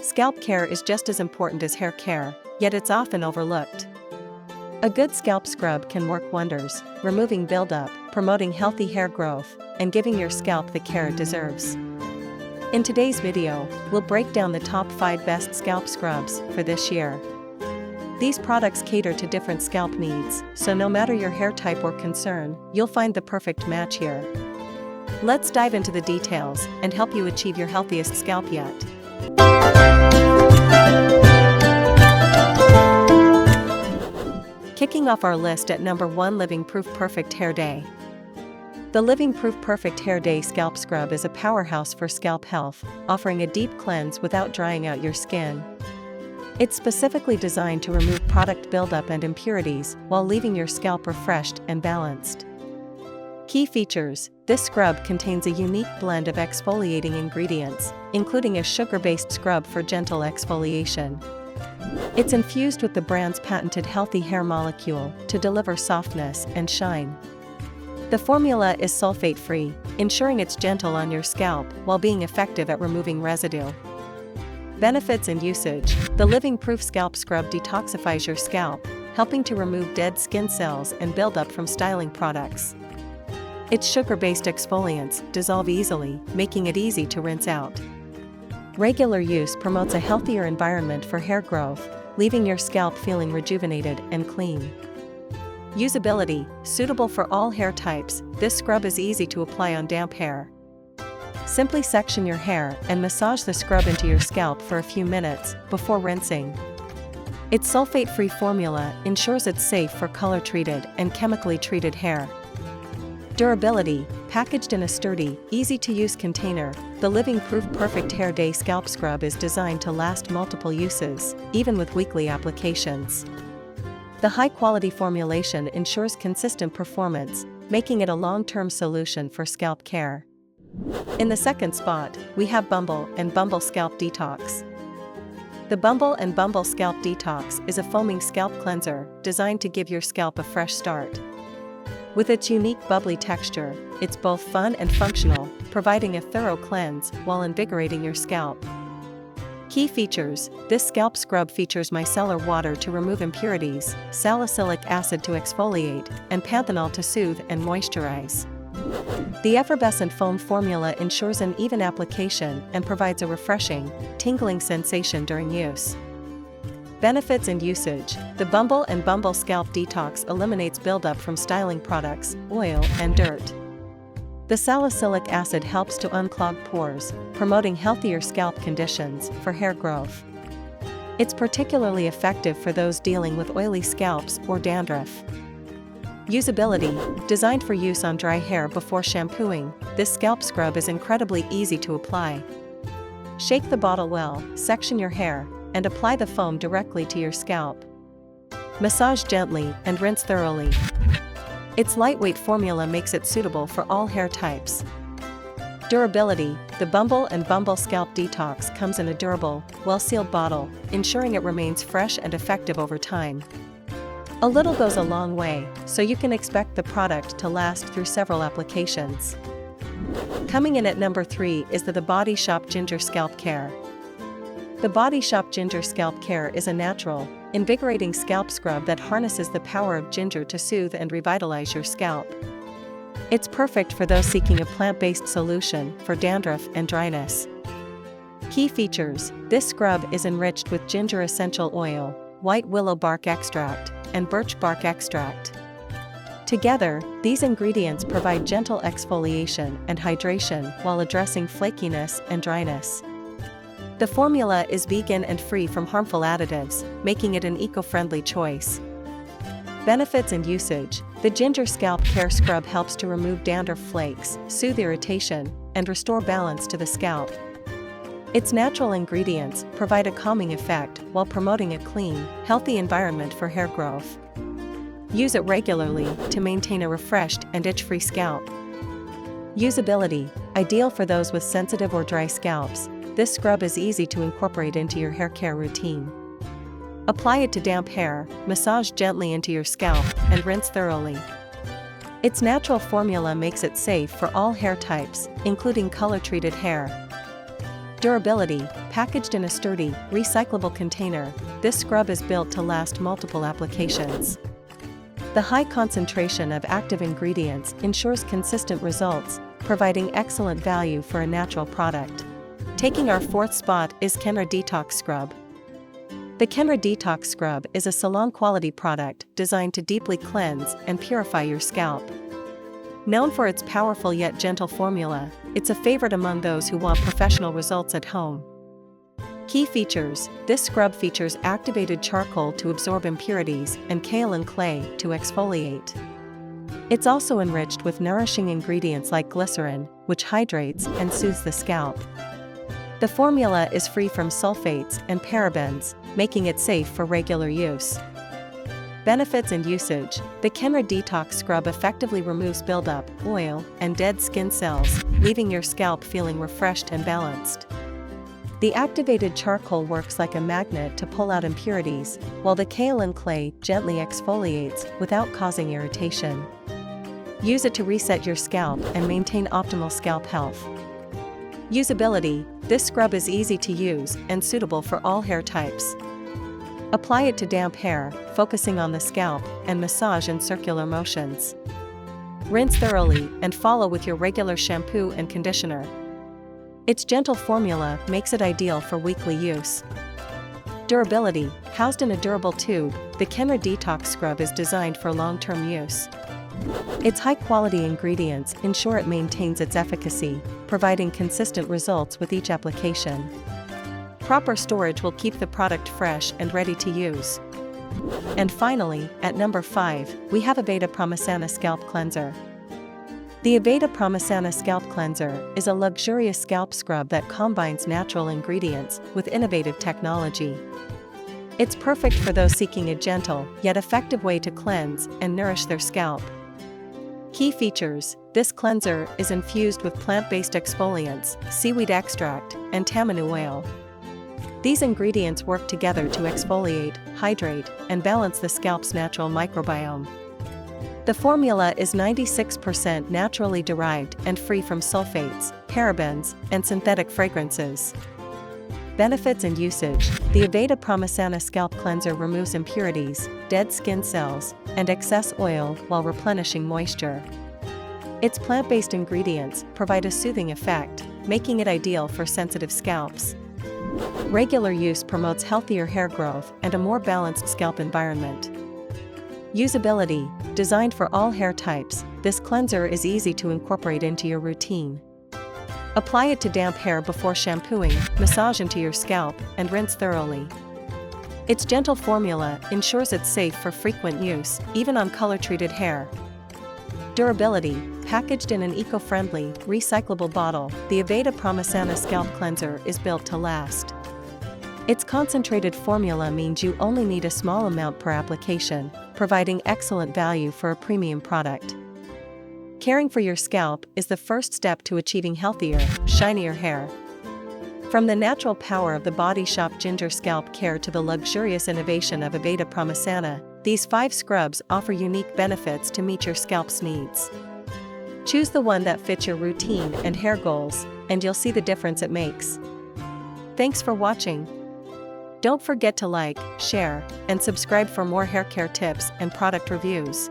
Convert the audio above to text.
Scalp care is just as important as hair care, yet it's often overlooked. A good scalp scrub can work wonders, removing buildup, promoting healthy hair growth, and giving your scalp the care it deserves. In today's video, we'll break down the top 5 best scalp scrubs for this year. These products cater to different scalp needs, so no matter your hair type or concern, you'll find the perfect match here. Let's dive into the details and help you achieve your healthiest scalp yet. Kicking off our list at number 1, Living Proof Perfect Hair Day. The Living Proof Perfect Hair Day Scalp Scrub is a powerhouse for scalp health, offering a deep cleanse without drying out your skin. It's specifically designed to remove product buildup and impurities while leaving your scalp refreshed and balanced. Key features: this scrub contains a unique blend of exfoliating ingredients, including a sugar-based scrub for gentle exfoliation. It's infused with the brand's patented healthy hair molecule to deliver softness and shine. The formula is sulfate-free, ensuring it's gentle on your scalp while being effective at removing residue. Benefits and usage: the Living Proof Scalp Scrub detoxifies your scalp, helping to remove dead skin cells and buildup from styling products. Its sugar-based exfoliants dissolve easily, making it easy to rinse out. Regular use promotes a healthier environment for hair growth, leaving your scalp feeling rejuvenated and clean. Usability: suitable for all hair types, this scrub is easy to apply on damp hair. Simply section your hair and massage the scrub into your scalp for a few minutes before rinsing. Its sulfate-free formula ensures it's safe for color-treated and chemically treated hair. Durability: packaged in a sturdy, easy-to-use container, the Living Proof Perfect Hair Day Scalp Scrub is designed to last multiple uses, even with weekly applications. The high-quality formulation ensures consistent performance, making it a long-term solution for scalp care. In the second spot, we have Bumble and Bumble Scalp Detox. The Bumble and Bumble Scalp Detox is a foaming scalp cleanser designed to give your scalp a fresh start. With its unique bubbly texture, it's both fun and functional, providing a thorough cleanse while invigorating your scalp. Key features: this scalp scrub features micellar water to remove impurities, salicylic acid to exfoliate, and panthenol to soothe and moisturize. The effervescent foam formula ensures an even application and provides a refreshing, tingling sensation during use. Benefits and usage: the Bumble and Bumble Scalp Detox eliminates buildup from styling products, oil, and dirt. The salicylic acid helps to unclog pores, promoting healthier scalp conditions for hair growth. It's particularly effective for those dealing with oily scalps or dandruff. Usability: designed for use on dry hair before shampooing, this scalp scrub is incredibly easy to apply. Shake the bottle well, section your hair, and apply the foam directly to your scalp. Massage gently and rinse thoroughly. Its lightweight formula makes it suitable for all hair types. Durability: the Bumble and Bumble Scalp Detox comes in a durable, well-sealed bottle, ensuring it remains fresh and effective over time. A little goes a long way, so you can expect the product to last through several applications. Coming in at number 3 is the Body Shop Ginger Scalp Care. The Body Shop Ginger Scalp Care is a natural, invigorating scalp scrub that harnesses the power of ginger to soothe and revitalize your scalp. It's perfect for those seeking a plant-based solution for dandruff and dryness. Key features: this scrub is enriched with ginger essential oil, white willow bark extract, and birch bark extract. Together, these ingredients provide gentle exfoliation and hydration while addressing flakiness and dryness. The formula is vegan and free from harmful additives, making it an eco-friendly choice. Benefits and usage: the Ginger Scalp Care Scrub helps to remove dandruff flakes, soothe irritation, and restore balance to the scalp. Its natural ingredients provide a calming effect while promoting a clean, healthy environment for hair growth. Use it regularly to maintain a refreshed and itch-free scalp. Usability: ideal for those with sensitive or dry scalps, this scrub is easy to incorporate into your hair care routine. Apply it to damp hair, massage gently into your scalp, and rinse thoroughly. Its natural formula makes it safe for all hair types, including color-treated hair. Durability, packaged in a sturdy, recyclable container, this scrub is built to last multiple applications. The high concentration of active ingredients ensures consistent results, providing excellent value for a natural product. Taking our fourth spot is Kenra Detox Scrub. The Kenra Detox Scrub is a salon-quality product designed to deeply cleanse and purify your scalp. Known for its powerful yet gentle formula, it's a favorite among those who want professional results at home. Key features: this scrub features activated charcoal to absorb impurities and kaolin clay to exfoliate. It's also enriched with nourishing ingredients like glycerin, which hydrates and soothes the scalp. The formula is free from sulfates and parabens, making it safe for regular use. Benefits and usage: the Kenra Detox Scrub effectively removes buildup, oil, and dead skin cells, leaving your scalp feeling refreshed and balanced. The activated charcoal works like a magnet to pull out impurities, while the kaolin clay gently exfoliates without causing irritation. Use it to reset your scalp and maintain optimal scalp health. Usability: this scrub is easy to use and suitable for all hair types. Apply it to damp hair, focusing on the scalp, and massage in circular motions. Rinse thoroughly and follow with your regular shampoo and conditioner. Its gentle formula makes it ideal for weekly use. Durability: housed in a durable tube, the Kenra Detox Scrub is designed for long-term use. Its high-quality ingredients ensure it maintains its efficacy, providing consistent results with each application. Proper storage will keep the product fresh and ready to use. And finally, at number 5, we have Aveda Pramāsana Scalp Cleanser. The Aveda Pramāsana Scalp Cleanser is a luxurious scalp scrub that combines natural ingredients with innovative technology. It's perfect for those seeking a gentle yet effective way to cleanse and nourish their scalp. Key features: this cleanser is infused with plant-based exfoliants, seaweed extract, and tamanu oil. These ingredients work together to exfoliate, hydrate, and balance the scalp's natural microbiome. The formula is 96% naturally derived and free from sulfates, parabens, and synthetic fragrances. Benefits and usage: the Aveda Pramāsana Scalp Cleanser removes impurities, dead skin cells, and excess oil while replenishing moisture. Its plant-based ingredients provide a soothing effect, making it ideal for sensitive scalps. Regular use promotes healthier hair growth and a more balanced scalp environment. Usability: designed for all hair types, this cleanser is easy to incorporate into your routine. Apply it to damp hair before shampooing, massage into your scalp, and rinse thoroughly. Its gentle formula ensures it's safe for frequent use, even on color-treated hair. Durability: packaged in an eco-friendly, recyclable bottle, the Aveda Pramāsana Scalp Cleanser is built to last. Its concentrated formula means you only need a small amount per application, providing excellent value for a premium product. Caring for your scalp is the first step to achieving healthier, shinier hair. From the natural power of the Body Shop Ginger Scalp Care to the luxurious innovation of Aveda Pramāsana, these 5 scrubs offer unique benefits to meet your scalp's needs. Choose the one that fits your routine and hair goals, and you'll see the difference it makes. Thanks for watching. Don't forget to like, share, and subscribe for more hair care tips and product reviews.